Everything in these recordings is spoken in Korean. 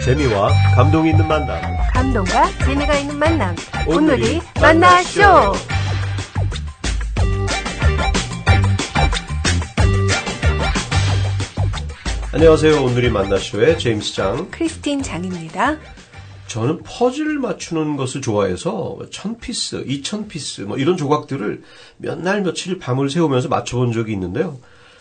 재미와 감동이 있는 만남. 감동과 재미가 있는 만남. 오늘이 만나쇼. 안녕하세요. 오늘이 만나쇼의 제임스 장, 크리스틴 장입니다. 저는 퍼즐 맞추는 것을 좋아해서 1000피스, 2000피스 뭐 이런 조각들을 몇 날 며칠 밤을 새우면서 맞춰본 적이 있는데요.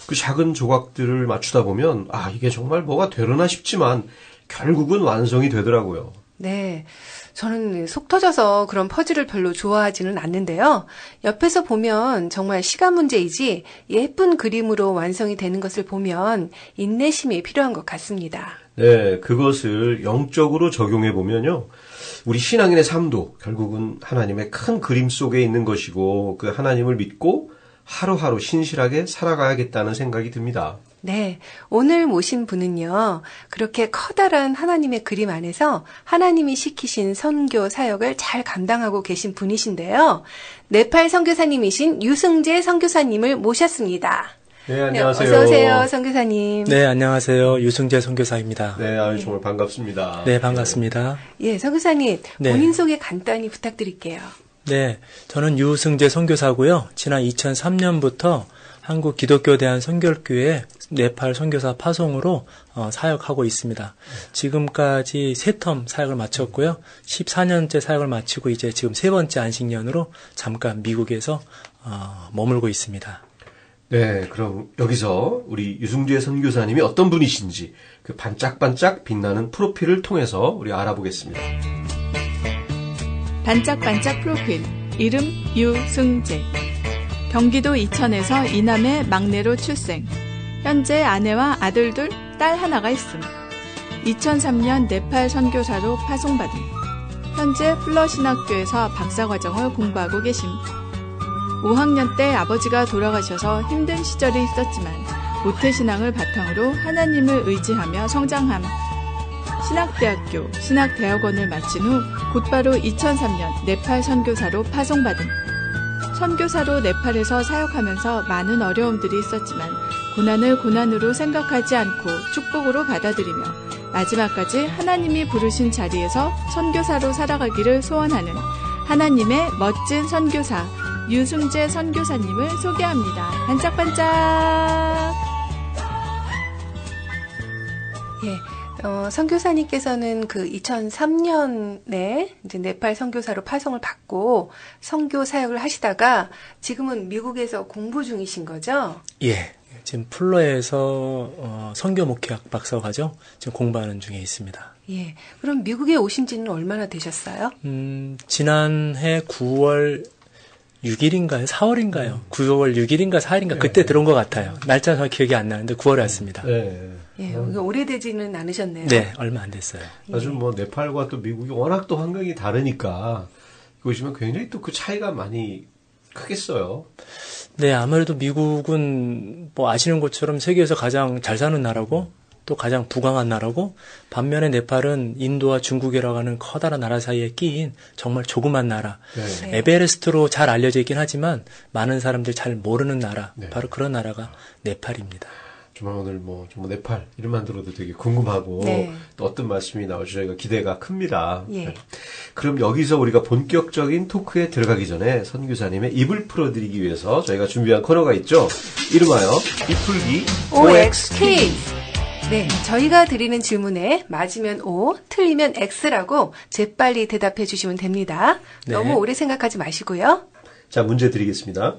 그 작은 조각들을 맞추다 보면 이게 정말 뭐가 되려나 싶지만 결국은 완성이 되더라고요. 네, 저는 속 터져서 그런 퍼즐을 별로 좋아하지는 않는데요. 옆에서 보면 정말 시간 문제이지 예쁜 그림으로 완성이 되는 것을 보면 인내심이 필요한 것 같습니다. 네, 그것을 영적으로 적용해 보면요. 우리 신앙인의 삶도 결국은 하나님의 큰 그림 속에 있는 것이고 그 하나님을 믿고 하루하루 신실하게 살아가야겠다는 생각이 듭니다. 네, 오늘 모신 분은요, 그렇게 커다란 하나님의 그림 안에서 하나님이 시키신 선교 사역을 잘 감당하고 계신 분이신데요. 네팔 선교사님이신 유승재 선교사님을 모셨습니다. 네, 안녕하세요. 네, 어서 오세요, 선교사님. 네, 안녕하세요. 유승재 선교사입니다. 네, 정말 반갑습니다. 네, 반갑습니다. 예, 선교사님, 네. 본인 소개 간단히 부탁드릴게요. 네, 저는 유승재 선교사고요. 지난 2003년부터 한국 기독교 대한 선교교회 네팔 선교사 파송으로 사역하고 있습니다. 지금까지 3텀 사역을 마쳤고요. 14년째 사역을 마치고 이제 지금 3번째 안식년으로 잠깐 미국에서 머물고 있습니다. 네, 그럼 여기서 우리 유승재 선교사님이 어떤 분이신지 그 반짝반짝 빛나는 프로필을 통해서 우리 알아보겠습니다. 반짝반짝 프로필, 이름 유승재. 경기도 이천에서 이남의 막내로 출생. 현재 아내와 아들 둘, 딸 하나가 있음. 2003년 네팔 선교사로 파송받음. 현재 플러신학교에서 박사과정을 공부하고 계심. 5학년 때 아버지가 돌아가셔서 힘든 시절이 있었지만 모태신앙을 바탕으로 하나님을 의지하며 성장함. 신학대학교, 신학대학원을 마친 후 곧바로 2003년 네팔 선교사로 파송받음. 선교사로 네팔에서 사역하면서 많은 어려움들이 있었지만 고난을 고난으로 생각하지 않고 축복으로 받아들이며 마지막까지 하나님이 부르신 자리에서 선교사로 살아가기를 소원하는 하나님의 멋진 선교사 유승재 선교사님을 소개합니다. 반짝반짝. 예. 선교사님께서는 그 2003년에 이제 네팔 선교사로 파송을 받고 선교 사역을 하시다가 지금은 미국에서 공부 중이신 거죠? 예, 지금 플러에서 선교 목회학 박사과정 지금 공부하는 중에 있습니다. 예, 그럼 미국에 오신 지는 얼마나 되셨어요? 지난해 9월 6일인가요? 4월인가요? 9월 6일인가 4일인가 그때 들어온 것 같아요. 날짜 정확히 기억이 안 나는데 9월에 왔습니다. 네. 예, 오래되지는 않으셨네요. 네, 얼마 안 됐어요. 아주 네팔과 또 미국이 워낙 또 환경이 다르니까 보시면 굉장히 또 그 차이가 많이 크겠어요. 네, 아무래도 미국은 아시는 것처럼 세계에서 가장 잘 사는 나라고 또 가장 부강한 나라고 반면에 네팔은 인도와 중국이라고 하는 커다란 나라 사이에 끼인 정말 조그만 나라. 네. 에베레스트로 잘 알려져 있긴 하지만 많은 사람들이 잘 모르는 나라. 네. 바로 그런 나라가 네팔입니다. 정말 오늘 정말 네팔 이름만 들어도 되게 궁금하고 네. 또 어떤 말씀이 나올지 저희가 기대가 큽니다. 예. 네. 그럼 여기서 우리가 본격적인 토크에 들어가기 전에 선교사님의 입을 풀어드리기 위해서 저희가 준비한 코너가 있죠. 이름하여 입풀기 OX 퀴즈. 네, 저희가 드리는 질문에 맞으면 O, 틀리면 X라고 재빨리 대답해 주시면 됩니다. 네. 너무 오래 생각하지 마시고요. 자, 문제 드리겠습니다.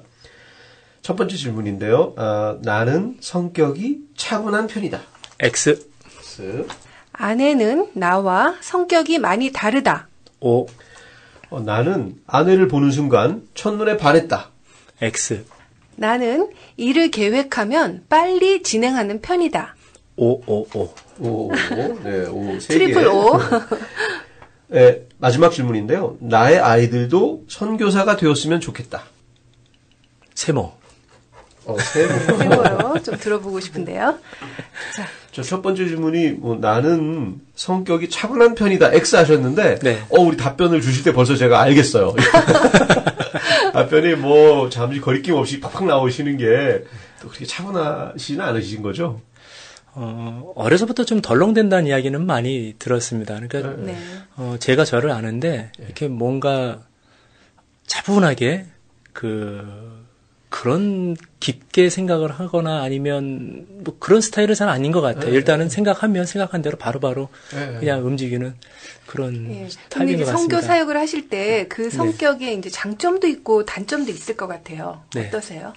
첫 번째 질문인데요. 나는 성격이 차분한 편이다. X. X. 아내는 나와 성격이 많이 다르다. O. 나는 아내를 보는 순간 첫눈에 반했다. X. 나는 일을 계획하면 빨리 진행하는 편이다. O. 오, 네, 오, 세 트리플 개. O. 네, 마지막 질문인데요. 나의 아이들도 선교사가 되었으면 좋겠다. 세모. 세모요. 좀 들어보고 싶은데요. 자, 저 첫 번째 질문이 나는 성격이 차분한 편이다. X 하셨는데 네. 우리 답변을 주실 때 벌써 제가 알겠어요. 답변이 잠시 거리낌 없이 팍팍 나오시는 게 또 그렇게 차분하지는 않으신 거죠? 어려서부터 좀 덜렁댄다는 이야기는 많이 들었습니다. 그러니까 네. 제가 저를 아는데 이렇게 뭔가 차분하게 그런 깊게 생각을 하거나 아니면 뭐 그런 스타일은 잘 아닌 것 같아요. 일단은 생각하면 생각한 대로 바로바로 그냥 움직이는 그런 예. 근데 스타일인 이제 것 선교 같습니다. 사역을 하실 때 그 성격에 이제 장점도 있고 단점도 있을 것 같아요. 네. 어떠세요?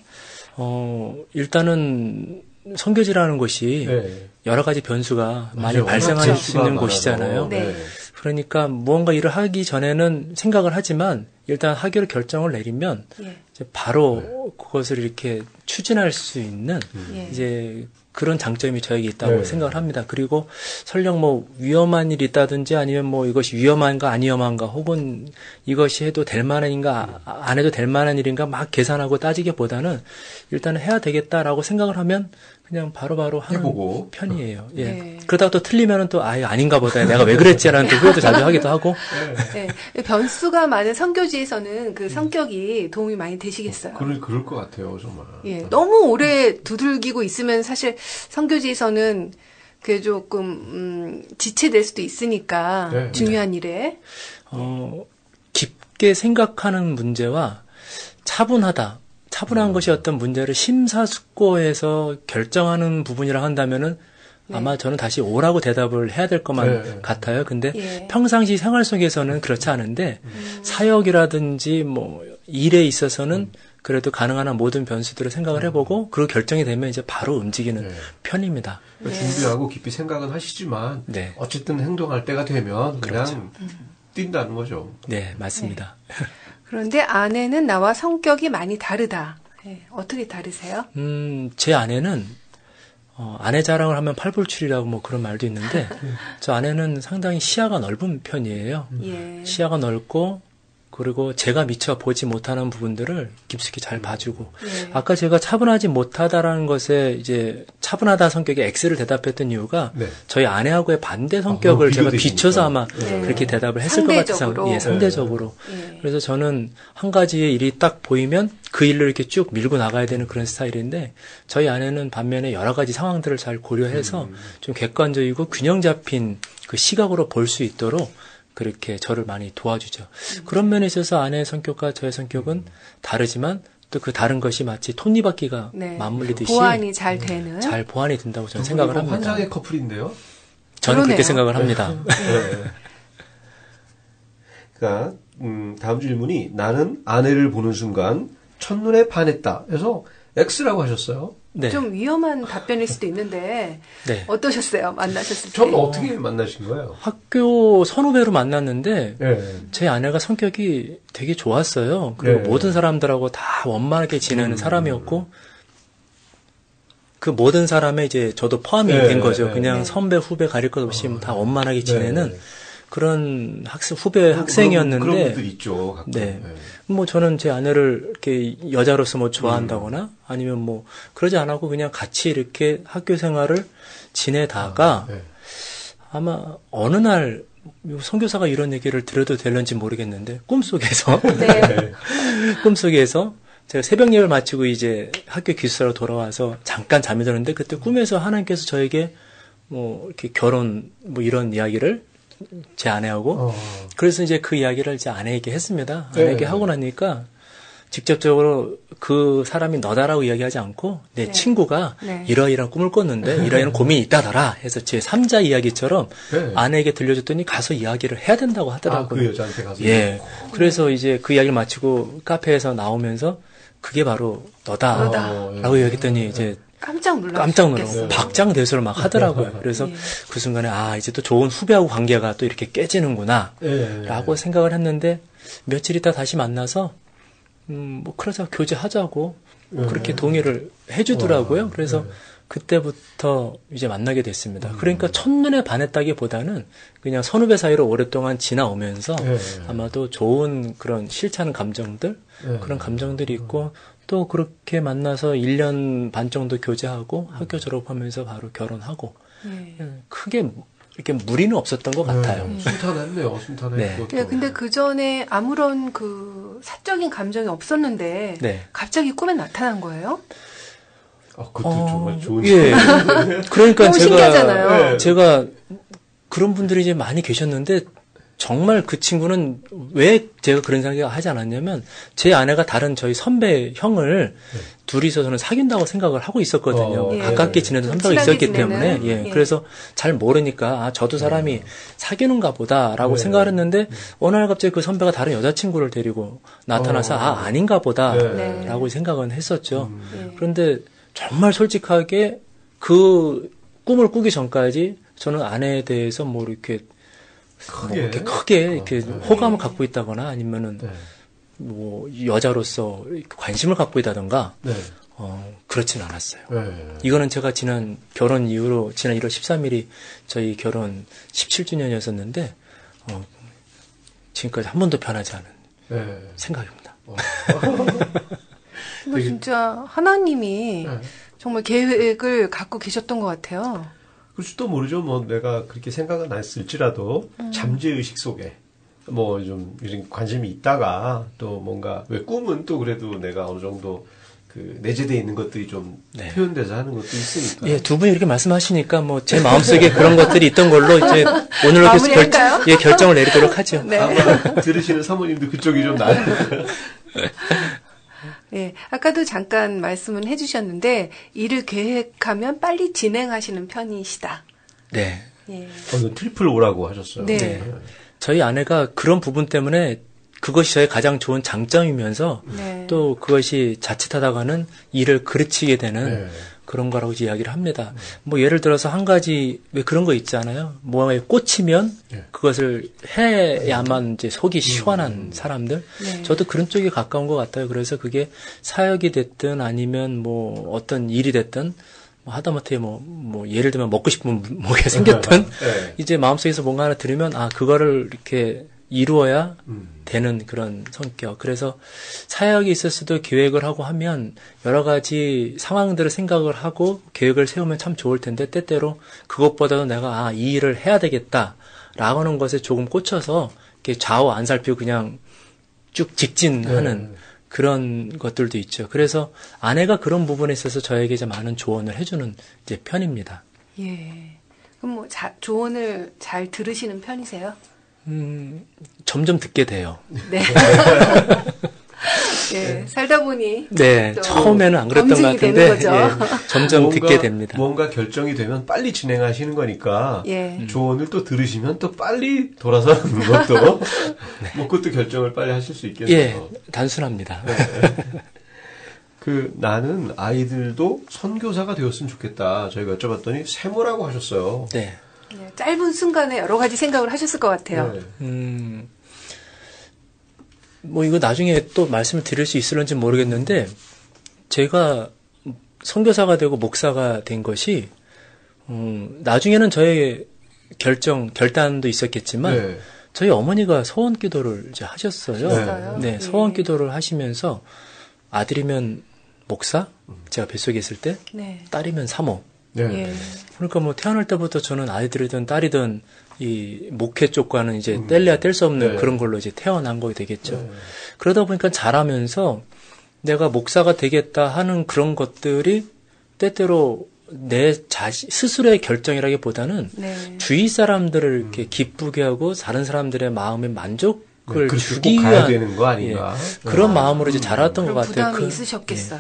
일단은 선교지라는 곳이 네. 여러 가지 변수가 많이 맞아요. 발생할 수 변수가 있는 많아서. 곳이잖아요. 네. 그러니까 무언가 일을 하기 전에는 생각을 하지만 일단 하기로 결정을 내리면 예. 이제 바로 그것을 이렇게 추진할 수 있는 예. 이제 그런 장점이 저에게 있다고 네. 생각을 합니다. 그리고 설령 뭐 위험한 일이 있다든지 아니면 뭐 이것이 위험한가 안 위험한가 혹은 이것이 해도 될 만한인가 안 해도 될 만한 일인가 막 계산하고 따지기보다는 일단은 해야 되겠다라고 생각을 하면 그냥 바로바로 하는 해보고. 편이에요. 예. 네. 그러다가 또 틀리면은 또 아예 아닌가 보다. 내가 왜 그랬지라는 또 후회도 자주 하기도 하고. 네. 변수가 많은 선교지에서는 그 성격이 도움이 많이 되시겠어요. 그럴 것 같아요, 정말. 예, 너무 오래 두들기고 있으면 사실 선교지에서는 그게 조금 지체될 수도 있으니까 네. 중요한 일에 깊게 생각하는 문제와 차분한 것이 어떤 문제를 심사숙고해서 결정하는 부분이라 한다면은 아마 저는 다시 오라고 대답을 해야 될 것만 같아요. 근데 예. 평상시 생활 속에서는 그렇지 않은데 사역이라든지 뭐 일에 있어서는 그래도 가능한 한 모든 변수들을 생각을 해보고 그리고 결정이 되면 이제 바로 움직이는 편입니다. 준비하고 깊이 생각은 하시지만 네. 어쨌든 행동할 때가 되면 그냥 뛴다는 거죠. 네, 맞습니다. 그런데 아내는 나와 성격이 많이 다르다. 예, 어떻게 다르세요? 제 아내는 아내 자랑을 하면 팔불출이라고 뭐 그런 말도 있는데 저 아내는 상당히 시야가 넓은 편이에요. 예. 시야가 넓고 그리고 제가 미처 보지 못하는 부분들을 깊숙이 잘 봐주고 예. 아까 제가 차분하지 못하다라는 것에 이제 차분하다 성격에 X를 대답했던 이유가 네. 저희 아내하고의 반대 성격을 제가 비교되시니까. 비춰서 아마 네. 그렇게 대답을 했을 것 같아서 상대적으로. 예, 상대적으로 예. 그래서 저는 한 가지의 일이 딱 보이면 그 일로 이렇게 쭉 밀고 나가야 되는 그런 스타일인데 저희 아내는 반면에 여러 가지 상황들을 잘 고려해서 좀 객관적이고 균형 잡힌 그 시각으로 볼 수 있도록 그렇게 저를 많이 도와주죠. 그런 면에 있어서 아내의 성격과 저의 성격은 다르지만 또 그 다른 것이 마치 톱니바퀴가 네. 맞물리듯이 보완이 잘 되는. 잘 보완이 된다고 저는 두 생각을 분이 뭐 합니다. 환상의 커플인데요. 저는 그러네요. 그렇게 생각을 합니다. 네. 그러니까 다음 질문이 나는 아내를 보는 순간 첫눈에 반했다. 그래서 X라고 하셨어요. 네. 좀 위험한 답변일 수도 있는데 네. 어떠셨어요? 만나셨을 때? 처음 어떻게 만나신 거예요? 학교 선후배로 만났는데 네. 제 아내가 성격이 되게 좋았어요. 그리고 네. 모든 사람들하고 다 원만하게 지내는 사람이었고 그 모든 사람에 이제 저도 포함이 네, 된 거죠. 네, 그냥 네. 선배 후배 가릴 것 없이 다 원만하게 지내는 네. 그런 후배 학생이었는데 그런 분들 있죠. 가끔. 네. 뭐 저는 제 아내를 이렇게 여자로서 뭐 좋아한다거나 아니면 뭐 그러지 않고 그냥 같이 이렇게 학교 생활을 지내다가 네. 아마 어느 날 선교사가 이런 얘기를 드려도 될런지 모르겠는데 꿈속에서 네. 꿈속에서 제가 새벽 예배를 마치고 이제 학교 기숙사로 돌아와서 잠깐 잠이 드는데 그때 꿈에서 하나님께서 저에게 뭐 이렇게 결혼 뭐 이런 이야기를 제 아내하고 그래서 이제 그 이야기를 이제 아내에게 했습니다. 아내에게 네. 하고 나니까 직접적으로 그 사람이 너다라고 이야기하지 않고 내 네. 친구가 네. 이러이러한 꿈을 꿨는데 이러이러한 고민이 있다더라 해서 제 3자 이야기처럼 네. 아내에게 들려줬더니 가서 이야기를 해야 된다고 하더라고요. 그 여자한테 가서. 예. 그래서 이제 그 이야기를 마치고 카페에서 나오면서 그게 바로 너다라고 이야기했더니 이제 깜짝 놀랐어요. 깜짝 놀라고 박장대소를 막 하더라고요. 그래서 예. 그 순간에 이제 또 좋은 후배하고 관계가 또 이렇게 깨지는구나 라고 생각을 했는데 며칠 있다 다시 만나서 뭐 그러자 교제하자고 그렇게 동의를 해주더라고요. 그래서 그때부터 이제 만나게 됐습니다. 그러니까 첫눈에 반했다기보다는 그냥 선후배 사이로 오랫동안 지나오면서 아마도 좋은 그런 싫지 않은 감정들 그런 감정들이 있고 또 그렇게 만나서 1년 반 정도 교제하고 학교 졸업하면서 바로 결혼하고 크게 이렇게 무리는 없었던 것 같아요. 순탄했네요. 순탄했고. 네, 근데 그 전에 아무런 그 사적인 감정이 없었는데 네. 갑자기 꿈에 나타난 거예요? 그것도 정말 좋은. 예. 그러니까 너무 신기하잖아요. 네. 제가 그런 분들이 이제 많이 계셨는데 정말 그 친구는 왜 제가 그런 생각을 하지 않았냐면 제 아내가 다른 저희 선배 형을 둘이서 저는 사귄다고 생각을 하고 있었거든요. 예. 가깝게 지내던 선배가 친하게 있었기 지내는. 때문에 예. 그래서 잘 모르니까 저도 사람이 사귀는가 보다라고 생각을 했는데 어느 날 갑자기 그 선배가 다른 여자친구를 데리고 나타나서 아닌가 보다라고 생각은 했었죠. 그런데 정말 솔직하게 그 꿈을 꾸기 전까지 저는 아내에 대해서 뭐 이렇게 크게 이렇게 호감을 갖고 있다거나 아니면은 뭐 여자로서 관심을 갖고 있다던가 그렇진 않았어요. 이거는 제가 지난 결혼 이후로 지난 1월 13일이 저희 결혼 17주년이었었는데 지금까지 한 번도 변하지 않은 생각입니다. 근데 진짜 하나님이 정말 계획을 갖고 계셨던 것 같아요. 그럴지도 모르죠. 뭐 내가 그렇게 생각은 안 했을지라도 잠재의식 속에 뭐 좀 이런 관심이 있다가 또 뭔가 왜 꿈은 또 그래도 내가 어느 정도 그 내재되어 있는 것들이 좀 표현돼서 하는 것도 있으니까. 예, 두 분이 이렇게 말씀하시니까 뭐 제 마음속에 그런 것들이 있던 걸로 이제 오늘 이렇게 결정을 내리도록 하죠. 네. 아마 들으시는 사모님도 그쪽이 좀 나을 거예요. 예, 아까도 잠깐 말씀은 해주셨는데 일을 계획하면 빨리 진행하시는 편이시다. 네. 예. 트리플 오라고 하셨어요. 네. 저희 아내가 그런 부분 때문에 그것이 저의 가장 좋은 장점이면서 또 그것이 자칫하다가는 일을 그르치게 되는 그런 거라고 이야기를 합니다. 뭐 예를 들어서 한 가지 왜 그런 거 있잖아요. 뭐에 꽂히면 그것을 해야만 이제 속이 시원한 사람들. 저도 그런 쪽에 가까운 것 같아요. 그래서 그게 사역이 됐든 아니면 뭐 어떤 일이 됐든 하다못해 뭐 예를 들면 먹고 싶으면 뭐가 생겼든 이제 마음속에서 뭔가 하나 들으면 그거를 이렇게 이루어야 되는 그런 성격. 그래서 사역이 있었어도 계획을 하고 하면 여러 가지 상황들을 생각을 하고 계획을 세우면 참 좋을 텐데 때때로 그것보다도 내가 이 일을 해야 되겠다라고 하는 것에 조금 꽂혀서 이렇게 좌우 안 살피고 그냥 쭉 직진하는 그런 것들도 있죠. 그래서 아내가 그런 부분에 있어서 저에게 이제 많은 조언을 해주는 이제 편입니다. 예. 그럼 뭐 조언을 잘 들으시는 편이세요? 점점 듣게 돼요. 네. 예, 살다 보니. 네, 처음에는 안 그랬던 것 같은데, 점점 듣게 됩니다. 뭔가 결정이 되면 빨리 진행하시는 거니까, 조언을 또 들으시면 또 빨리 돌아서는 것도, 뭐 그것도 결정을 빨리 하실 수 있겠네요. 예, 단순합니다. 나는 아이들도 선교사가 되었으면 좋겠다. 저희가 여쭤봤더니 세모라고 하셨어요. 네. 짧은 순간에 여러 가지 생각을 하셨을 것 같아요. 뭐 이거 나중에 또 말씀을 드릴 수 있을런지 모르겠는데 제가 선교사가 되고 목사가 된 것이 나중에는 저의 결단도 있었겠지만 저희 어머니가 소원 기도를 이제 하셨어요. 네, 소원 기도를 하시면서 아들이면 목사, 제가 뱃속에 있을 때 딸이면 사모. 그러니까 뭐 태어날 때부터 저는 아이들이든 딸이든 이 목회 쪽과는 이제 뗄래야 뗄 수 없는 그런 걸로 이제 태어난 거게 되겠죠. 그러다 보니까 자라면서 내가 목사가 되겠다 하는 그런 것들이 때때로 내 스스로의 결정이라기보다는 주위 사람들을 이렇게 기쁘게 하고 다른 사람들의 마음에 만족을 주기 가야 위한 되는 거 아닌가. 그런 마음으로 이제 자랐던 것 같아요. 부담이 있으셨겠어요.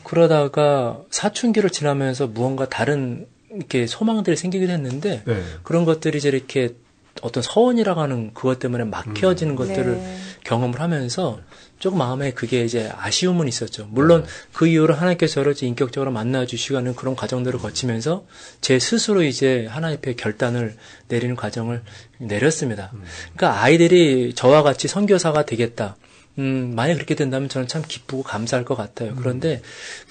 그러다가 사춘기를 지나면서 무언가 다른 이렇게 소망들이 생기기도 했는데 그런 것들이 이제 이렇게 어떤 서원이라고 하는 그것 때문에 막혀지는 것들을 경험을 하면서 조금 마음에 그게 이제 아쉬움은 있었죠. 물론 그 이후로 하나님께서 저를 인격적으로 만나주시고 그런 과정들을 거치면서 제 스스로 이제 하나님 앞에 결단을 내리는 과정을 내렸습니다. 그러니까 아이들이 저와 같이 선교사가 되겠다. 만약 그렇게 된다면 저는 참 기쁘고 감사할 것 같아요. 그런데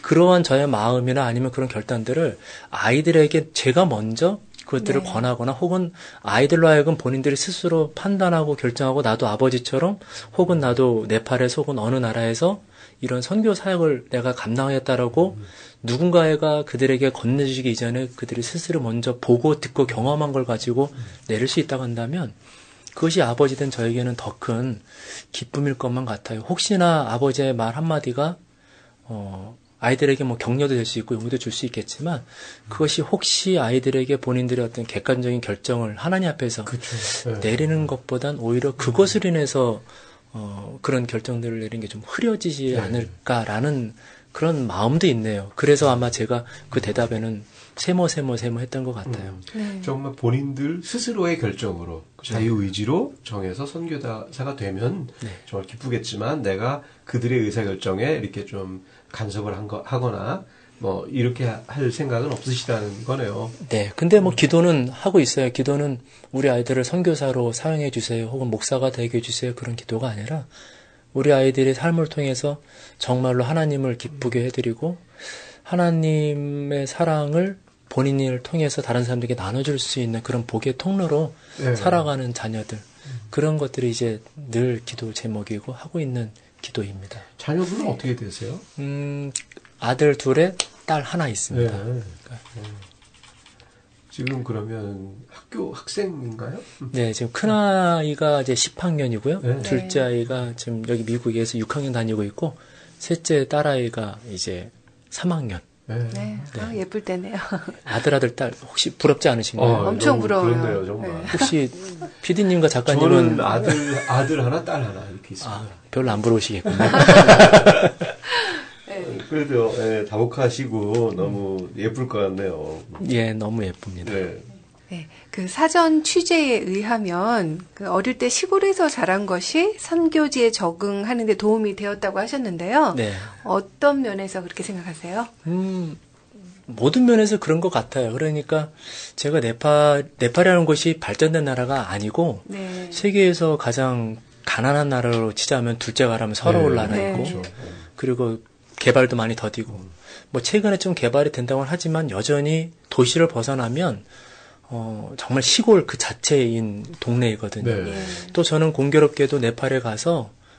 그러한 저의 마음이나 아니면 그런 결단들을 아이들에게 제가 먼저 그것들을 권하거나 혹은 아이들로 하여금 본인들이 스스로 판단하고 결정하고 나도 아버지처럼 혹은 나도 네팔에서 혹은 어느 나라에서 이런 선교 사역을 내가 감당하겠다라고 누군가가 그들에게 건네주기 이전에 그들이 스스로 먼저 보고 듣고 경험한 걸 가지고 내릴 수 있다고 한다면 그것이 아버지 된 저에게는 더 큰 기쁨일 것만 같아요. 혹시나 아버지의 말 한마디가 아이들에게 뭐 격려도 될 수 있고 용기도 줄 수 있겠지만 그것이 혹시 아이들에게 본인들의 어떤 객관적인 결정을 하나님 앞에서 그렇죠. 내리는 것보단 오히려 그것을 인해서 그런 결정들을 내리는 게 좀 흐려지지 않을까라는 그런 마음도 있네요. 그래서 아마 제가 그 대답에는 세모 했던 것 같아요. 네. 정말 본인들 스스로의 결정으로 자유의지로 정해서 선교사가 되면 정말 기쁘겠지만 내가 그들의 의사결정에 이렇게 좀 간섭을 하거나 뭐 이렇게 할 생각은 없으시다는 거네요. 네. 근데 뭐 기도는 하고 있어요. 기도는 우리 아이들을 선교사로 사용해 주세요. 혹은 목사가 되게 해 주세요. 그런 기도가 아니라 우리 아이들의 삶을 통해서 정말로 하나님을 기쁘게 해드리고 하나님의 사랑을 본인을 통해서 다른 사람들에게 나눠줄 수 있는 그런 복의 통로로 살아가는 자녀들. 그런 것들이 이제 늘 기도 제목이고 하고 있는 기도입니다. 자녀분은 어떻게 되세요? 아들 둘에 딸 하나 있습니다. 네. 지금 그러면 학생인가요? 네, 지금 큰 아이가 이제 10학년이고요. 네. 둘째 아이가 지금 여기 미국에서 6학년 다니고 있고, 셋째 딸아이가 이제 3학년. 네. 아, 예쁠 때네요. 아들, 딸, 혹시 부럽지 않으신가요? 엄청 부러워요. 그런데요, 정말. 네. 혹시 PD님과 작가님은. 저는 아들 하나, 딸 하나 이렇게 있습니다. 아, 별로 안 부러우시겠군요. 그래도 다복하시고 너무 예쁠 것 같네요. 예, 너무 예쁩니다. 네. 네, 그 사전 취재에 의하면 그 어릴 때 시골에서 자란 것이 선교지에 적응하는 데 도움이 되었다고 하셨는데요. 네. 어떤 면에서 그렇게 생각하세요? 모든 면에서 그런 것 같아요. 그러니까 제가 네팔이라는 곳이 발전된 나라가 아니고 네. 세계에서 가장 가난한 나라로 치자면 둘째가라면 서러울 나라이고 그렇죠. 그리고 개발도 많이 더디고 뭐 최근에 좀 개발이 된다고는 하지만 여전히 도시를 벗어나면 정말 시골 그 자체인 동네이거든요. 네. 또 저는 공교롭게도 네팔에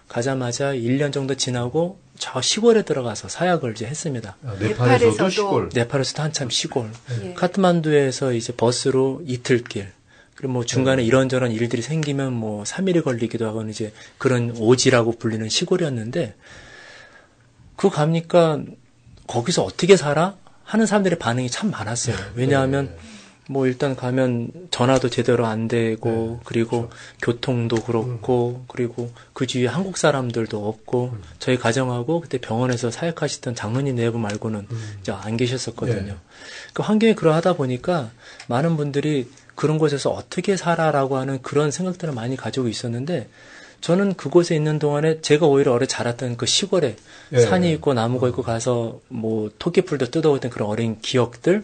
가자마자 1년 정도 지나고 저 시골에 들어가서 사역을 이제 했습니다. 네팔에서도 시골. 네팔에서도 한참 시골. 예. 카트만두에서 이제 버스로 이틀길. 그리고 뭐 중간에 이런저런 일들이 생기면 뭐 3일이 걸리기도 하고는 이제 그런 오지라고 불리는 시골이었는데 그거 가니까 거기서 어떻게 살아? 하는 사람들의 반응이 참 많았어요. 왜냐하면 뭐 일단 가면 전화도 제대로 안 되고 그리고 그렇죠. 교통도 그렇고 그리고 그 주위에 한국 사람들도 없고 저희 가정하고 그때 병원에서 사역하시던 장로님 내부 말고는 이제 안 계셨었거든요. 그 환경이 그러하다 보니까 많은 분들이 그런 곳에서 어떻게 살아라고 하는 그런 생각들을 많이 가지고 있었는데 저는 그곳에 있는 동안에 제가 오히려 어려 자랐던 그 시골에 산이 있고 나무가 있고 가서 뭐 토끼풀도 뜯어오던 그런 어린 기억들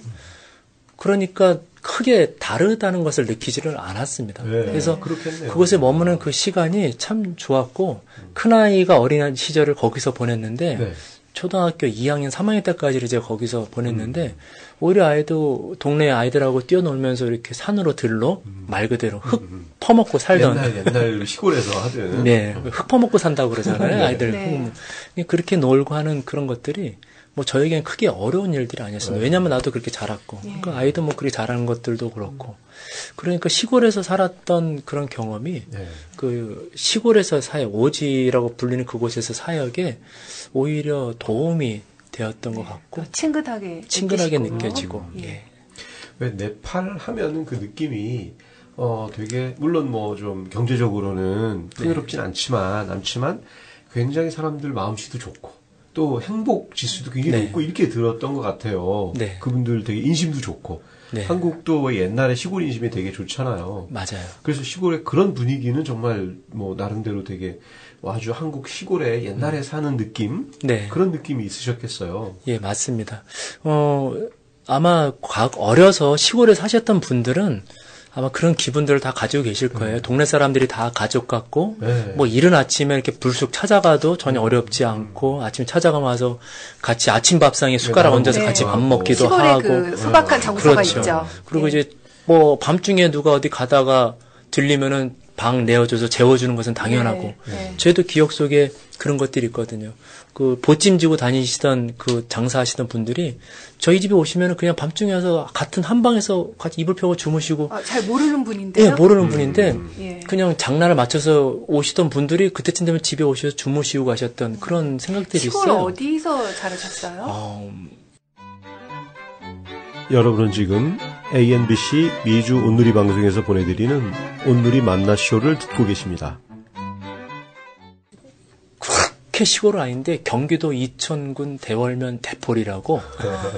그러니까 크게 다르다는 것을 느끼지를 않았습니다. 그래서 그렇겠네요. 그곳에 머무는 그 시간이 참 좋았고 큰아이가 어린 시절을 거기서 보냈는데 초등학교 2학년, 3학년 때까지를 제가 거기서 보냈는데 오히려 아이도 동네 아이들하고 뛰어놀면서 이렇게 산으로 들로 말 그대로 흙 퍼먹고 살던 옛날 시골에서 하던 네, 흙 퍼먹고 산다고 그러잖아요. 아이들. 네. 그렇게 놀고 하는 그런 것들이 뭐 저에겐 크게 어려운 일들이 아니었습니다. 왜냐하면 나도 그렇게 자랐고 그러니까 아이도 뭐 그렇게 자라는 것들도 그렇고 그러니까 시골에서 살았던 그런 경험이 그 시골에서 사역 오지라고 불리는 그곳에서 사역에 오히려 도움이 되었던 것 같고 친근하게 느껴지고 왜 네팔 하면은 그 느낌이 되게 물론 뭐 좀 경제적으로는 풍요롭진 않지만 굉장히 사람들 마음씨도 좋고 또 행복 지수도 굉장히 높고 이렇게 들었던 것 같아요. 그분들 되게 인심도 좋고 한국도 옛날에 시골 인심이 되게 좋잖아요. 맞아요. 그래서 시골의 그런 분위기는 정말 뭐 나름대로 되게 아주 한국 시골에 옛날에 사는 느낌 그런 느낌이 있으셨겠어요. 예, 맞습니다. 아마 어려서 시골에 사셨던 분들은 아마 그런 기분들을 다 가지고 계실 거예요. 동네 사람들이 다 가족 같고, 뭐 이른 아침에 이렇게 불쑥 찾아가도 전혀 어렵지 않고, 아침 찾아가면 와서 같이 아침 밥상에 숟가락 얹어서 같이 밥 먹기도 하고. 그 소박한 정서가 있죠. 그리고 이제 뭐 밤중에 누가 어디 가다가 들리면은 방 내어줘서 재워주는 것은 당연하고 저희도 기억 속에 그런 것들이 있거든요. 그 보찜 지고 다니시던 그 장사하시던 분들이 저희 집에 오시면 그냥 밤중에 와서 같은 한 방에서 같이 이불 펴고 주무시고 잘 모르는 분인데요? 예, 모르는 분인데 그냥 장난을 맞춰서 오시던 분들이 그때쯤 되면 집에 오셔서 주무시고 가셨던 그런 생각들이 시골 있어요. 어디서 자라셨어요? 여러분은 지금 ANBC 미주 온누리 방송에서 보내드리는 온누리 만나쇼를 듣고 계십니다. 그렇게 시골은 아닌데 경기도 이천군 대월면 대포리라고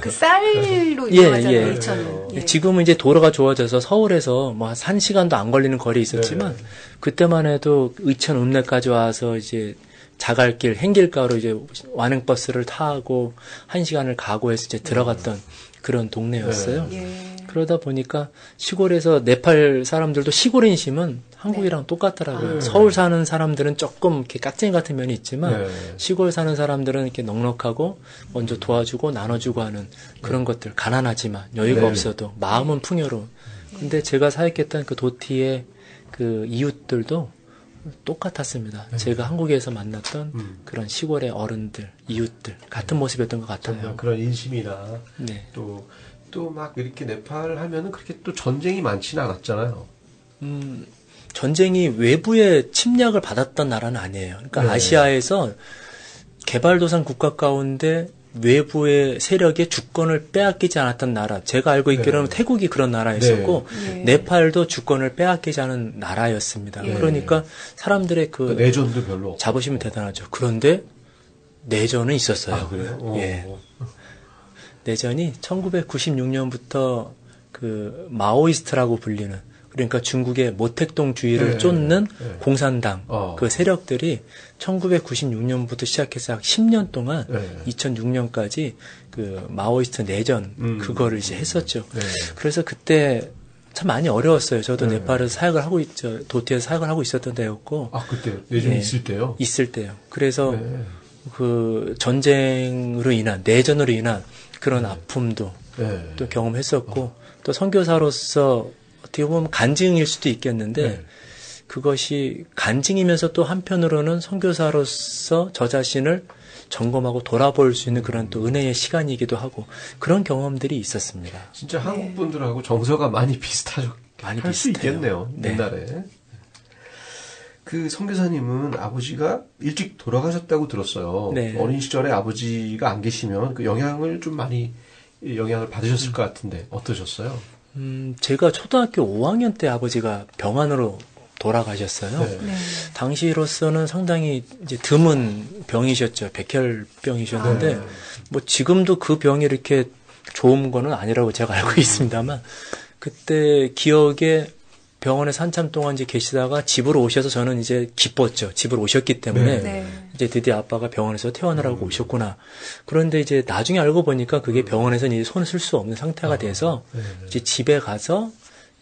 그 쌀로 유명하잖아요. 예. 이천은. 지금은 이제 도로가 좋아져서 서울에서 뭐 한 1시간도 안 걸리는 거리에 있었지만 그때만 해도 의천 읍내까지 와서 이제 자갈길 행길가로 이제 완행버스를 타고 1시간을 가고 해서 이제 들어갔던 그런 동네였어요. 그러다 보니까 시골에서 네팔 사람들도 시골 인심은 한국이랑 똑같더라고요. 서울 사는 사람들은 조금 이렇게 깍쟁이 같은 면이 있지만 시골 사는 사람들은 이렇게 넉넉하고 먼저 도와주고 나눠주고 하는 그런 것들. 가난하지만 여유가 없어도 마음은 풍요로운. 근데 제가 사역했던 그 도티의 그 이웃들도 똑같았습니다. 제가 한국에서 만났던 그런 시골의 어른들, 이웃들 같은 모습이었던 것 같아요. 그런 인심이나 또 막 이렇게 네팔 하면은 그렇게 또 전쟁이 많지는 않았잖아요. 전쟁이 외부의 침략을 받았던 나라는 아니에요. 그러니까 아시아에서 개발도상 국가 가운데 외부의 세력의 주권을 빼앗기지 않았던 나라. 제가 알고 있기로는 태국이 그런 나라였었고 네팔도 주권을 빼앗기지 않은 나라였습니다. 그러니까 사람들의 그 내전도 별로 자부심이 대단하죠. 그런데 내전은 있었어요. 그래요? 예. 내전이 1996년부터 그 마오이스트라고 불리는 그러니까 중국의 모택동주의를 쫓는 공산당 그 세력들이 1996년부터 시작해서 약 10년 동안 2006년까지 그 마오이스트 내전 그거를 이제 했었죠. 그래서 그때 참 많이 어려웠어요. 저도 네팔에서 사역을 하고 있죠. 도티에서 사역을 하고 있었던 때였고. 그때 내전이 있을 때요? 있을 때요. 그래서 그 전쟁으로 인한 내전으로 인한 그런 아픔도 또 경험했었고 또 선교사로서 어떻게 보면 간증일 수도 있겠는데 그것이 간증이면서 또 한편으로는 선교사로서 저 자신을 점검하고 돌아볼 수 있는 그런 또 은혜의 시간이기도 하고 그런 경험들이 있었습니다. 진짜 한국 분들하고 정서가 많이 비슷하죠. 많이 할 수 비슷해요. 있겠네요. 옛날에. 그 선교사님은 아버지가 일찍 돌아가셨다고 들었어요. 어린 시절에 아버지가 안 계시면 그 영향을 받으셨을 것 같은데 어떠셨어요? 제가 초등학교 5학년 때 아버지가 병환으로 돌아가셨어요. 당시로서는 상당히 이제 드문 병이셨죠. 백혈병이셨는데 뭐 지금도 그 병이 이렇게 좋은 거는 아니라고 제가 알고 있습니다만 그때 기억에 병원에서 한참 동안 이제 계시다가 집으로 오셔서 저는 이제 기뻤죠. 집으로 오셨기 때문에 이제 드디어 아빠가 병원에서 퇴원을 하고 오셨구나. 그런데 이제 나중에 알고 보니까 그게 병원에서 이제 손을 쓸 수 없는 상태가 돼서 이제 집에 가서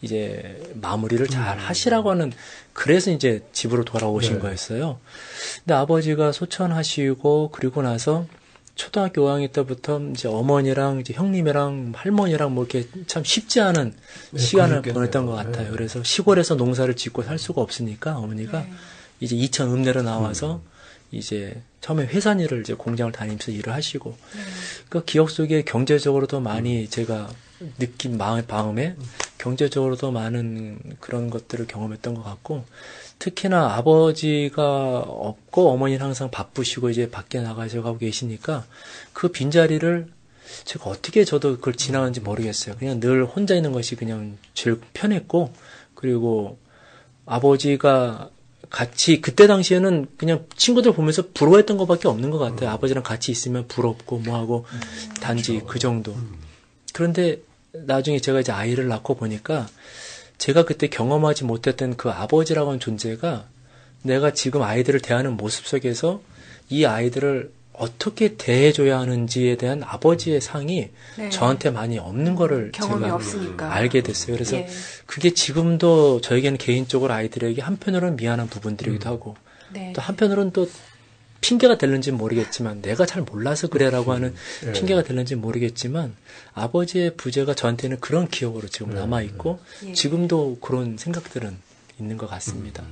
이제 마무리를 잘 하시라고 하는 그래서 이제 집으로 돌아오신 거였어요. 근데 아버지가 소천하시고 그리고 나서 초등학교 5학년 때부터 이제 어머니랑 이제 형님이랑 할머니랑 뭐 이렇게 참 쉽지 않은 시간을 보냈던 것 같아요. 그래서 시골에서 농사를 짓고 살 수가 없으니까 어머니가 이제 이천 읍내로 나와서 이제 처음에 회사 일을 이제 공장을 다니면서 일을 하시고 그 기억 속에 경제적으로도 많이 제가 느낀 마음에 경제적으로도 많은 그런 것들을 경험했던 것 같고 특히나 아버지가 없고 어머니는 항상 바쁘시고 이제 밖에 나가셔가고 계시니까 그 빈자리를 제가 어떻게 저도 그걸 지나는지 모르겠어요. 그냥 늘 혼자 있는 것이 그냥 제일 편했고 그리고 아버지가 같이 그때 당시에는 그냥 친구들 보면서 부러워했던 것밖에 없는 것 같아요. 아버지랑 같이 있으면 부럽고 뭐하고 단지 그 정도. 그런데 나중에 제가 이제 아이를 낳고 보니까 제가 그때 경험하지 못했던 그 아버지라고 하는 존재가 내가 지금 아이들을 대하는 모습 속에서 이 아이들을 어떻게 대해줘야 하는지에 대한 아버지의 상이 저한테 많이 없는 거를 제가 없으니까. 알게 됐어요. 그래서 그게 지금도 저에게는 개인적으로 아이들에게 한편으로는 미안한 부분들이기도 하고 또 한편으로는 또 핑계가 될는지는 모르겠지만 내가 잘 몰라서 그래라고 하는 핑계가 될는지는 모르겠지만 아버지의 부재가 저한테는 그런 기억으로 지금 남아있고 지금도 그런 생각들은 있는 것 같습니다.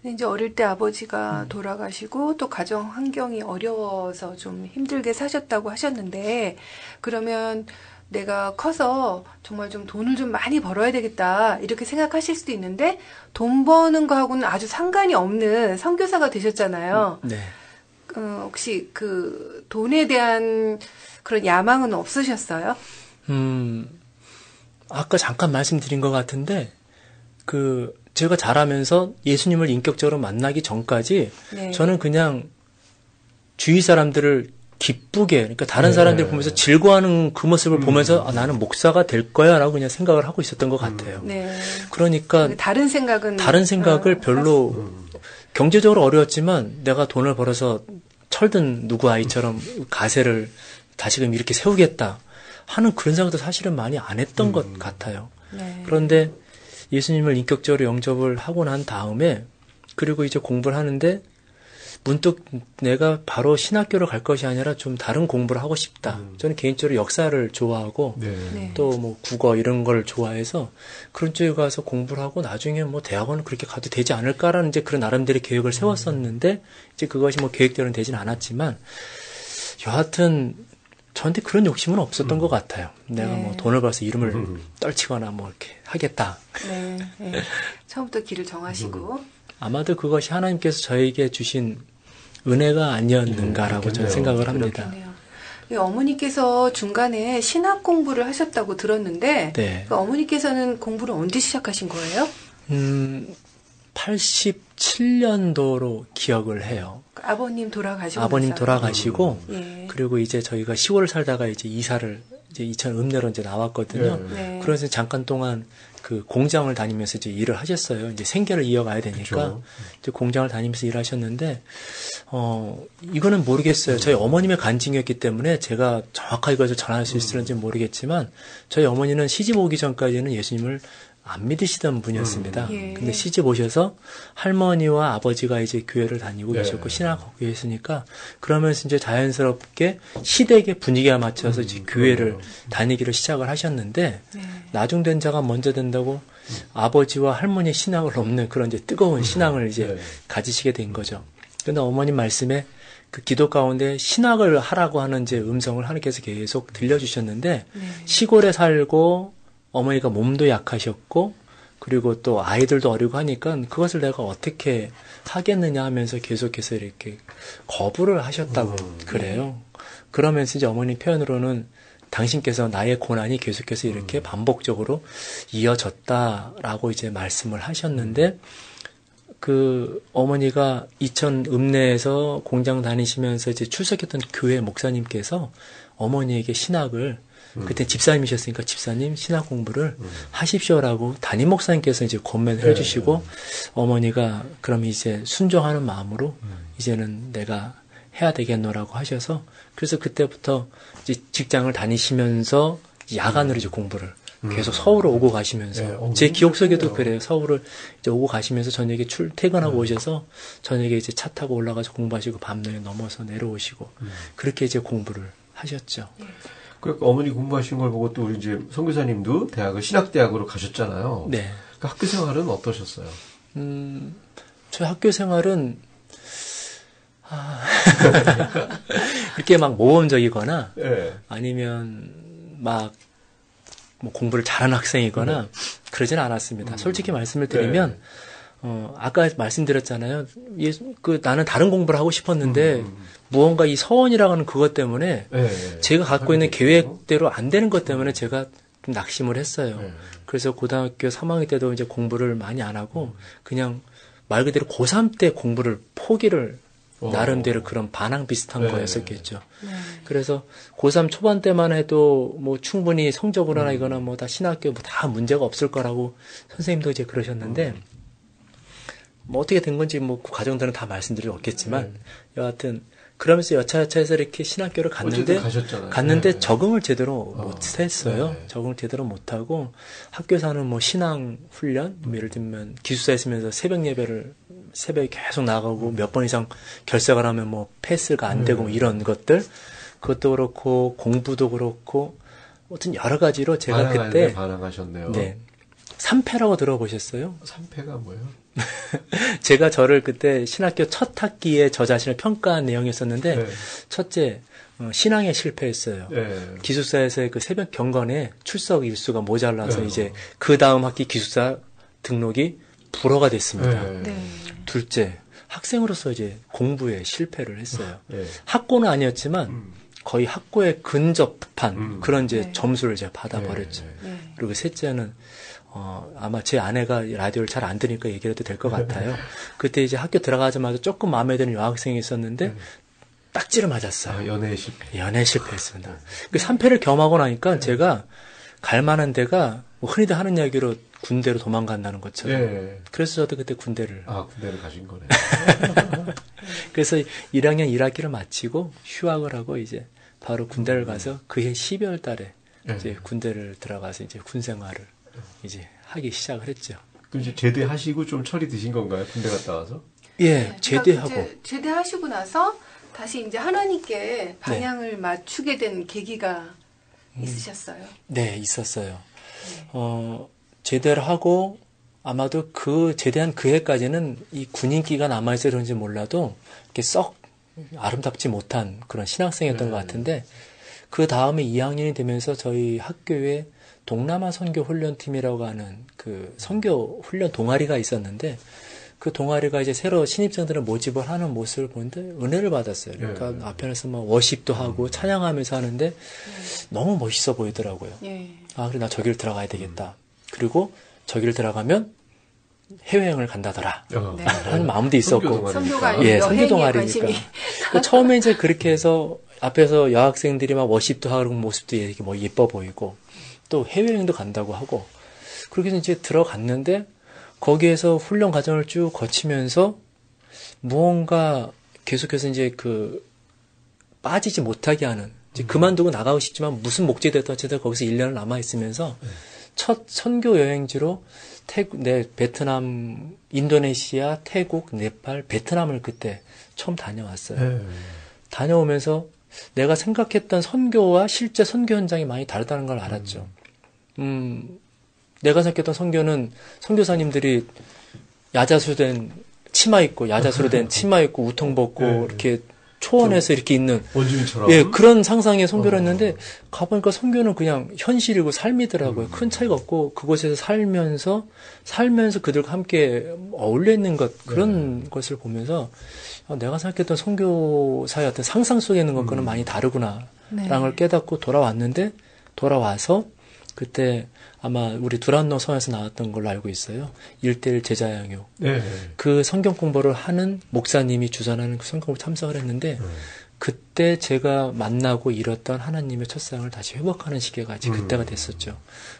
근데 이제 어릴 때 아버지가 돌아가시고 또 가정 환경이 어려워서 좀 힘들게 사셨다고 하셨는데 그러면 내가 커서 정말 좀 돈을 좀 많이 벌어야 되겠다 이렇게 생각하실 수도 있는데 돈 버는 거하고는 아주 상관이 없는 선교사가 되셨잖아요. 네. 혹시 그 돈에 대한 그런 야망은 없으셨어요? 아까 잠깐 말씀드린 것 같은데 제가 자라면서 예수님을 인격적으로 만나기 전까지 네. 저는 그냥 주위 사람들을 기쁘게, 그러니까 다른 사람들 보면서 즐거워하는 그 모습을 보면서 나는 목사가 될 거야 라고 그냥 생각을 하고 있었던 것 같아요. 네. 그러니까 다른 생각을 별로 경제적으로 어려웠지만 내가 돈을 벌어서 철든 누구 아이처럼 가세를 다시금 이렇게 세우겠다 하는 그런 생각도 사실은 많이 안 했던 것 같아요. 네. 그런데 예수님을 인격적으로 영접을 하고 난 다음에 그리고 이제 공부를 하는데 문득 내가 바로 신학교를 갈 것이 아니라 좀 다른 공부를 하고 싶다. 저는 개인적으로 역사를 좋아하고 네. 또 뭐 국어 이런 걸 좋아해서 그런 쪽에 가서 공부를 하고 나중에 뭐 대학원을 그렇게 가도 되지 않을까라는 이제 그런 나름대로 계획을 세웠었는데 이제 그것이 뭐 계획대로는 되진 않았지만 여하튼 저한테 그런 욕심은 없었던 것 같아요. 내가 네. 뭐 돈을 벌어서 이름을 떨치거나 뭐 이렇게 하겠다. 네. 네. 처음부터 길을 정하시고 아마도 그것이 하나님께서 저에게 주신 은혜가 아니었는가라고 저는 생각을 합니다. 그렇겠네요. 어머니께서 중간에 신학 공부를 하셨다고 들었는데 네. 그 어머니께서는 공부를 언제 시작하신 거예요? 87년도로 기억을 해요. 아버님 돌아가시고 아버님 돌아가시고 예. 그리고 이제 저희가 시골을 살다가 이제 이사를 이제 이천 읍내로 이제 나왔거든요. 네. 그래서 잠깐 동안 그 공장을 다니면서 이제 일을 하셨어요. 이제 생계를 이어가야 되니까 그렇죠. 이제 공장을 다니면서 일하셨는데 이거는 모르겠어요. 저희 어머님의 간증이었기 때문에 제가 정확하게 이것을 전할 수 있을지 모르겠지만 저희 어머니는 시집 오기 전까지는 예수님을 안 믿으시던 분이었습니다. 예. 근데 시집 오셔서 할머니와 아버지가 이제 교회를 다니고 계셨고 신학을 하고 계시니까 그러면서 이제 자연스럽게 시댁의 분위기에 맞춰서 이제 교회를 다니기를 시작을 하셨는데 나중 된 자가 먼저 된다고 아버지와 할머니의 신앙을 넘는 그런 이제 뜨거운 신앙을 이제 가지시게 된 거죠. 그런데 어머님 말씀에 그 기도 가운데 신학을 하라고 하는 이제 음성을 하나님께서 계속 들려주셨는데 시골에 살고 어머니가 몸도 약하셨고 그리고 또 아이들도 어리고 하니까 그것을 내가 어떻게 하겠느냐 하면서 계속해서 이렇게 거부를 하셨다고 그래요. 그러면서 이제 어머니 표현으로는 당신께서 나의 고난이 계속해서 이렇게 반복적으로 이어졌다라고 이제 말씀을 하셨는데 그 어머니가 이천 읍내에서 공장 다니시면서 이제 출석했던 교회 목사님께서 어머니에게 신학을 그때 집사님이셨으니까 집사님 신학 공부를 하십시오라고 담임 목사님께서 이제 권면을 해주시고 어머니가 그럼 이제 순종하는 마음으로 이제는 내가 해야 되겠노라고 하셔서 그래서 그때부터 이제 직장을 다니시면서 야간으로 이제 공부를 계속 서울을 오고 가시면서 제 기억 속에도 그래요. 서울을 이제 오고 가시면서 저녁에 퇴근하고 오셔서 저녁에 이제 차 타고 올라가서 공부하시고 밤낮에 넘어서 내려오시고 그렇게 이제 공부를 하셨죠. 그 어머니 공부하신 걸 보고 또 우리 이제 선교사님도 대학을 신학대학으로 가셨잖아요. 네. 그 학교 생활은 어떠셨어요? 저희 학교 생활은 이렇게 막 모범적이거나 네. 아니면 막 뭐 공부를 잘하는 학생이거나 그러진 않았습니다. 솔직히 말씀을 드리면 아까 말씀드렸잖아요. 나는 다른 공부를 하고 싶었는데 무언가 이 서원이라고 하는 그것 때문에 제가 갖고 있는 계획대로 안 되는 것 때문에 제가 좀 낙심을 했어요. 그래서 고등학교 3학년 때도 이제 공부를 많이 안 하고 그냥 말 그대로 고3 때 공부를 포기를 나름대로 그런 반항 비슷한 거였었겠죠. 그래서 고3 초반 때만 해도 뭐 충분히 성적으로나 이거나 뭐 다 신학교 뭐 다 문제가 없을 거라고 선생님도 이제 그러셨는데 뭐 어떻게 된 건지 뭐 그 과정들은 다 말씀드릴 수 없겠지만 여하튼 그러면서 여차여차해서 이렇게 신학교를 갔는데 적응을 제대로 못했어요. 적응을 제대로 못하고 학교에서는 뭐 신앙 훈련 예를 들면 기숙사에 있으면서 새벽에 계속 나가고 몇 번 이상 결석을 하면 뭐 패스가 안 되고 이런 것들 그것도 그렇고 공부도 그렇고 아무튼 여러 가지로 제가 그때 반항하셨네요. 네. 삼패라고 들어보셨어요? 삼패가 뭐예요? 제가 저를 그때 신학교 첫 학기에 저 자신을 평가한 내용이었었는데 네. 첫째 신앙에 실패했어요. 네. 기숙사에서의 그 새벽 경건에 출석 일수가 모자라서 네. 이제 그 다음 학기 기숙사 등록이 불허가 됐습니다. 네. 네. 둘째, 학생으로서 이제 공부에 실패를 했어요. 네. 학고는 아니었지만 거의 학고에 근접한 그런 이제 네. 점수를 제가 받아버렸죠. 네. 그리고 셋째는 아마 제 아내가 라디오를 잘 안 들으니까 얘기를 해도 될 것 같아요. 그때 이제 학교 들어가자마자 조금 마음에 드는 여학생이 있었는데 딱지를 맞았어요. 아, 연애 실패. 연애 실패했습니다. 그 3패를 겸하고 나니까 제가 갈 만한 데가 뭐 흔히들 하는 이야기로 군대로 도망간다는 것처럼. 예. 그래서 저도 그때 군대를. 군대를 가신 거네. 그래서 1학년 1학기를 마치고 휴학을 하고 이제 바로 군대를 가서 그해 12월 달에 이제 군대를 들어가서 이제 군 생활을 이제 하기 시작을 했죠. 그럼 이제 제대하시고 좀 철이 드신 건가요? 군대 갔다 와서? 예, 제대하고. 그러니까 제대하시고 나서 다시 이제 하나님께 방향을 맞추게 된 계기가 있으셨어요. 네, 있었어요. 제대를 하고 아마도 그 제대한 그 해까지는 이 군인기가 남아있어 그런지 몰라도 이렇게 썩 아름답지 못한 그런 신학생이었던 것 같은데 그 다음에 2학년이 되면서 저희 학교에 동남아 선교 훈련팀이라고 하는 그 선교 훈련 동아리가 있었는데 그 동아리가 이제 새로 신입생들을 모집을 하는 모습을 보는데 은혜를 받았어요. 그러니까 앞에서 막 워십도 하고 찬양하면서 하는데 너무 멋있어 보이더라고요. 예. 아, 그래 나 저기를 들어가야 되겠다. 그리고 저기를 들어가면 해외여행을 간다더라. 네. 하는 마음도 있었고. 선교가 아니고 예, 선교 여행에 동아리니까. 관심이. 그러니까 처음에 이제 그렇게 해서 앞에서 여학생들이 막 워십도 하고 모습도 이렇게 뭐 예뻐 보이고 또 해외여행도 간다고 하고 그렇게 해서 이제 들어갔는데 거기에서 훈련 과정을 쭉 거치면서 무언가 계속해서 이제 그 빠지지 못하게 하는 이제 그만두고 나가고 싶지만 무슨 목적이 됐든 어쨌든 거기서 1년을 남아 있으면서 첫 선교 여행지로 베트남, 인도네시아, 태국, 네팔, 베트남을 그때 처음 다녀왔어요. 다녀오면서 내가 생각했던 선교와 실제 선교 현장이 많이 다르다는 걸 알았죠. 내가 생각했던 선교는 선교사님들이 야자수된 치마 입고 야자수로 된 치마 입고 우통 벗고 이렇게 초원에서 이렇게 있는 원주민처럼 예, 그런 상상의 선교를 했는데 가보니까 선교는 그냥 현실이고 삶이더라고요. 큰 차이가 없고 그곳에서 살면서 그들과 함께 어울려 있는 것 그런 것을 보면서 내가 생각했던 선교사의 어떤 상상 속에 있는 것과는 많이 다르구나라는 걸 깨닫고 돌아와서 그때 아마 우리 두란노 성에서 나왔던 걸로 알고 있어요. 1:1 제자 양육. 그 성경 공부를 하는 목사님이 주선하는 그 성경 공부 참석을 했는데 그때 제가 만나고 잃었던 하나님의 첫사랑을 다시 회복하는 시기가 그때가 됐었죠.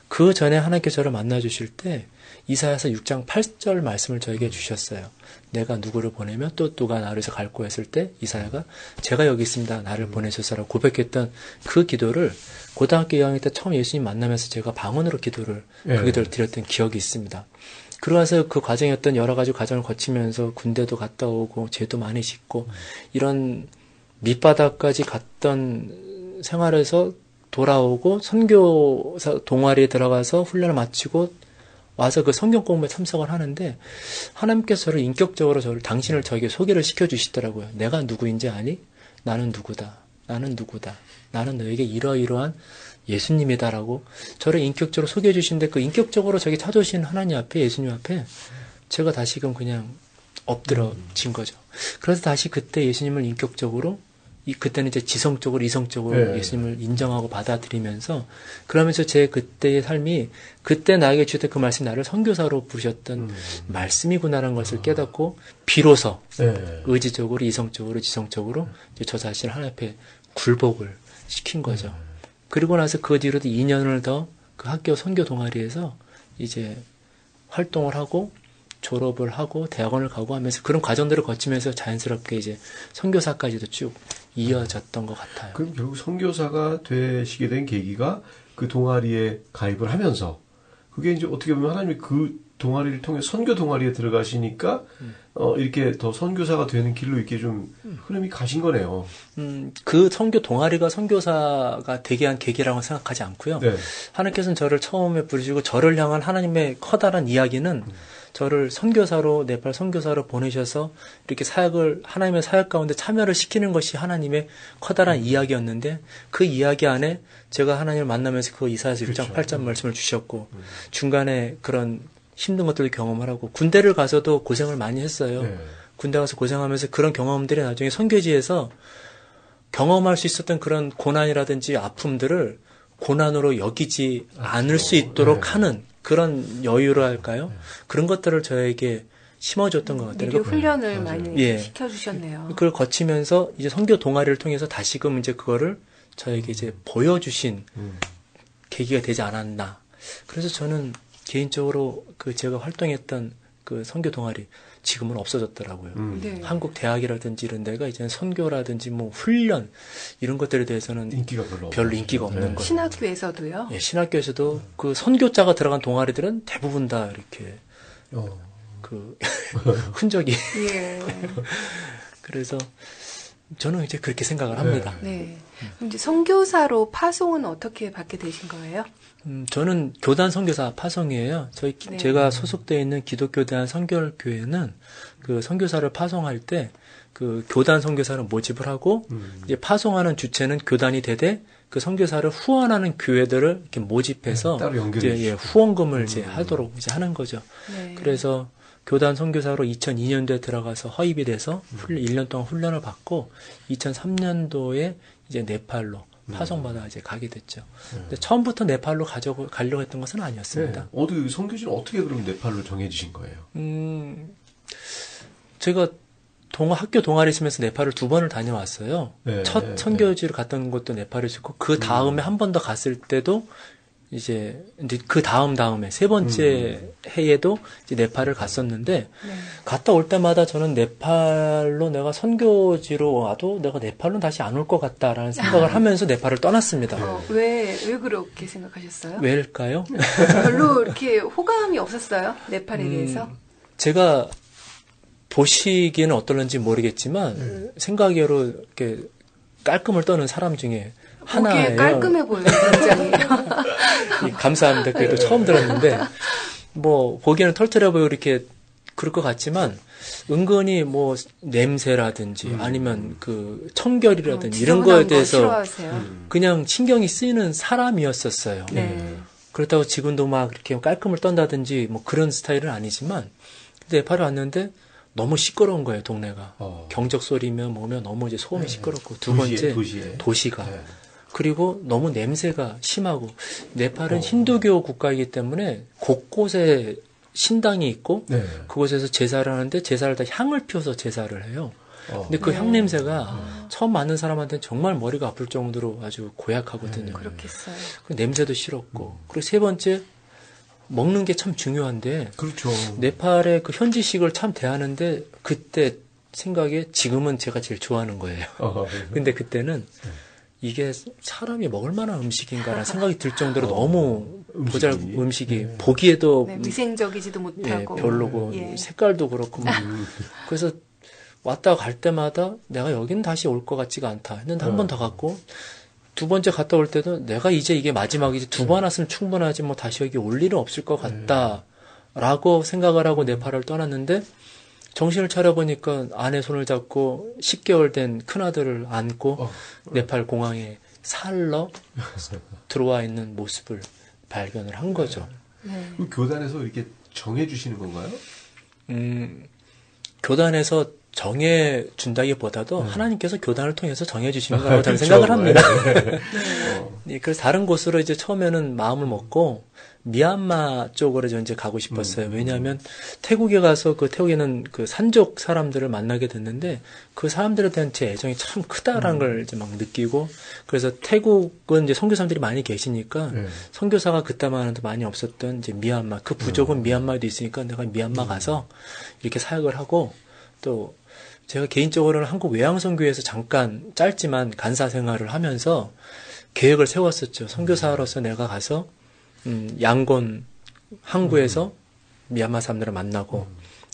그 전에 하나님께 저를 만나 주실 때 이사야서 6장 8절 말씀을 저에게 주셨어요. 내가 누구를 보내면 또 누가 나를 위해서 갈고 했을 때 이사야가 제가 여기 있습니다. 나를 보내셔서라고 고백했던 그 기도를 고등학교 2학년 때 처음 예수님 만나면서 제가 방언으로 그 기도를 드렸던 기억이 있습니다. 그러면서 그 과정이었던 여러 가지 과정을 거치면서 군대도 갔다 오고 죄도 많이 짓고 이런 밑바닥까지 갔던 생활에서 돌아오고 선교사 동아리에 들어가서 훈련을 마치고 와서 그 성경 공부에 참석을 하는데 하나님께서 저를 인격적으로 당신을 저에게 소개를 시켜주시더라고요. 내가 누구인지 아니? 나는 누구다. 나는 너에게 이러이러한 예수님이다라고 저를 인격적으로 소개해 주시는데 그 인격적으로 저에게 찾아오신 하나님 앞에 예수님 앞에 제가 다시금 그냥 엎드러진 거죠. 그래서 다시 그때 예수님을 인격적으로 그때는 이제 지성적으로 이성적으로 예수님을 인정하고 받아들이면서 그러면서 제 그때의 삶이 그때 나에게 주셨던 그 말씀이 나를 선교사로 부르셨던 말씀이구나라는 것을 깨닫고 비로소 의지적으로 이성적으로 지성적으로 이제 저 자신을 하나님 앞에 굴복을 시킨 거죠. 그리고 나서 그 뒤로도 2년을 더 그 학교 선교 동아리에서 이제 활동을 하고 졸업을 하고 대학원을 가고 하면서 그런 과정들을 거치면서 자연스럽게 이제 선교사까지도 쭉 이어졌던 것 같아요. 그럼 결국 선교사가 되시게 된 계기가 그 동아리에 가입을 하면서 그게 이제 어떻게 보면 하나님이 그 동아리를 통해 선교 동아리에 들어가시니까 이렇게 더 선교사가 되는 길로 이렇게 좀 흐름이 가신 거네요. 그 선교 동아리가 선교사가 되게 한 계기라고 생각하지 않고요. 네. 하나님께서는 저를 처음에 부르시고 저를 향한 하나님의 커다란 이야기는 저를 선교사로 네팔 선교사로 보내셔서 이렇게 사역을 하나님의 사역 가운데 참여를 시키는 것이 하나님의 커다란 이야기였는데 그 이야기 안에 제가 하나님을 만나면서 그 이사야서 6장 그렇죠. 8장 말씀을 주셨고 중간에 그런 힘든 것들을 경험을 하고 군대를 가서도 고생을 많이 했어요. 네. 군대 가서 고생하면서 그런 경험들이 나중에 선교지에서 경험할 수 있었던 그런 고난이라든지 아픔들을 고난으로 여기지 않을 수 있도록 네. 하는 그런 여유를 할까요? 그런 것들을 저에게 심어줬던 것 같아요. 미리 훈련을 맞아요. 많이 예. 시켜주셨네요. 그걸 거치면서 이제 선교 동아리를 통해서 다시금 이제 그거를 저에게 이제 보여주신 계기가 되지 않았나. 그래서 저는 개인적으로 그 제가 활동했던 그 선교 동아리 지금은 없어졌더라고요. 네. 한국 대학이라든지 이런 데가 이제는 선교라든지 뭐 훈련 이런 것들에 대해서는 인기가 별로 인기가 없는 거예요. 신학교에서도요? 예, 신학교에서도 그 선교자가 들어간 동아리들은 대부분 다 이렇게 그 흔적이 예. 그래서 저는 이제 그렇게 생각을 합니다. 네. 그럼 이제 선교사로 파송은 어떻게 받게 되신 거예요? 저는 교단 선교사 파송이에요. 네. 제가 소속되어 있는 기독교 대한 선교교회는 그 선교사를 파송할 때 그 교단 선교사를 모집을 하고 이제 파송하는 주체는 교단이 되되 그 선교사를 후원하는 교회들을 이렇게 모집해서 따로 연결해 이제 후원금을 이제 하도록 이제 하는 거죠. 네. 그래서 교단 선교사로 2002년도에 들어가서 허입이 돼서 1년 동안 훈련을 받고 2003년도에 이제 네팔로 파송받아 이제 가게 됐죠. 근데 처음부터 네팔로 가려고 했던 것은 아니었습니다. 네. 선교지는 어떻게 그럼 네팔로 정해지신 거예요? 제가 학교 동아리 있으면서 네팔을 2번을 다녀왔어요. 네, 첫 선교지를 갔던 것도 네팔이었고 그 다음에 한 번 더 갔을 때도 이제 그 다음에 세 번째 해에도 이제 네팔을 갔었는데 네. 갔다 올 때마다 저는 네팔로 내가 선교지로 와도 내가 네팔로 다시 안 올 것 같다라는 생각을 하면서 네팔을 떠났습니다. 왜 그렇게 생각하셨어요? 왜일까요? 별로 이렇게 호감이 없었어요? 네팔에 대해서? 제가 보시기에는 어떨런지 모르겠지만 생각으로 이렇게 깔끔을 떠는 사람 중에 보기에 하나예요. 깔끔해 보여요, 굉장히. 감사합니다. 그래도 처음 들었는데 뭐 보기에는 털털해 보이고 이렇게 그럴 것 같지만 은근히 뭐 냄새라든지 아니면 그 청결이라든지 이런 거에 대해서 싫어하세요? 그냥 신경이 쓰이는 사람이었었어요. 네. 그렇다고 지금도 막 이렇게 깔끔을 떤다든지 뭐 그런 스타일은 아니지만 근데 네팔에 왔는데 너무 시끄러운 거예요, 동네가. 경적 소리면 뭐면 너무 이제 소음이 시끄럽고 두 번째 도시가. 네. 그리고 너무 냄새가 심하고 네팔은 힌두교 국가이기 때문에 곳곳에 신당이 있고 네. 그곳에서 제사를 하는데 제사를 다 향을 피워서 제사를 해요. 근데 그 향 냄새가 처음 맞는 사람한테는 정말 머리가 아플 정도로 아주 고약하거든요. 그렇겠어요. 그 냄새도 싫었고 그리고 세 번째 먹는 게 참 중요한데 그렇죠. 네팔의 그 현지식을 참 대하는데 그때 생각에 지금은 제가 제일 좋아하는 거예요. 근데 그때는 이게 사람이 먹을 만한 음식인가라는 생각이 들 정도로 너무 음식이 보기에도 네, 위생적이지도 못하고 별로고 예. 색깔도 그렇고 그래서 왔다 갈 때마다 내가 여기는 다시 올 것 같지가 않다 했는데 한 번 더 갔고 두 번째 갔다 올 때도 내가 이제 이게 마지막이지 2번 왔으면 충분하지 뭐 다시 여기 올 일은 없을 것 같다라고 생각을 하고 네팔을 떠났는데 정신을 차려보니까 아내 손을 잡고 10개월 된 큰아들을 안고 네팔 공항에 살러 들어와 있는 모습을 발견을 한 거죠. 네. 그 교단에서 이렇게 정해주시는 건가요? 교단에서 정해준다기보다도 하나님께서 교단을 통해서 정해주시는 거라고 저는 생각을 합니다. 네, 그래서 다른 곳으로 이제 처음에는 마음을 먹고 미얀마 쪽으로 이제 가고 싶었어요. 왜냐하면 태국에 가서 그 태국에는 그 산족 사람들을 만나게 됐는데 그 사람들에 대한 제 애정이 참 크다라는 걸 이제 막 느끼고 그래서 태국은 이제 선교사님들이 많이 계시니까 선교사가 그때만해도 많이 없었던 이제 미얀마 그 부족은 미얀마에도 있으니까 내가 미얀마 가서 이렇게 사역을 하고 또 제가 개인적으로는 한국 외향선교회에서 잠깐 짧지만 간사 생활을 하면서 계획을 세웠었죠. 선교사로서 내가 가서 양곤 항구에서 미얀마 사람들을 만나고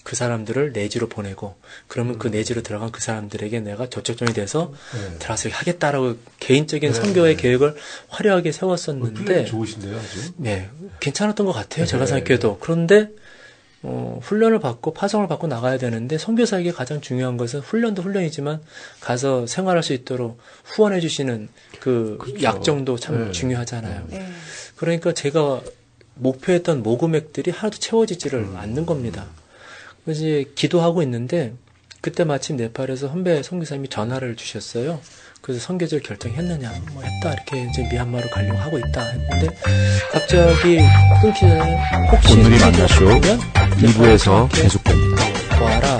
그 사람들을 내지로 보내고 그러면 그 내지로 들어간 그 사람들에게 내가 저촉종이 돼서 들어가서 하겠다라고 개인적인 선교의 계획을 화려하게 세웠었는데 좋으신데요, 아주? 네, 괜찮았던 것 같아요. 제가 생각해도. 그런데 훈련을 받고 파송을 받고 나가야 되는데 선교사에게 가장 중요한 것은 훈련도 훈련이지만 가서 생활할 수 있도록 후원해 주시는 그 그렇죠. 약정도 참 중요하잖아요. 그러니까 제가 목표했던 모금액들이 하나도 채워지지를 않는 겁니다. 그래서 이제 기도하고 있는데 그때 마침 네팔에서 선배 선교사님이 전화를 주셨어요. 그래서 선교지를 결정했느냐, 뭐 했다 이렇게 이제 미얀마로 가려고 하고 있다 했는데 갑자기 끊기 전에 혹시 오늘이 만나쇼 2부에서 계속됩니다. 와라.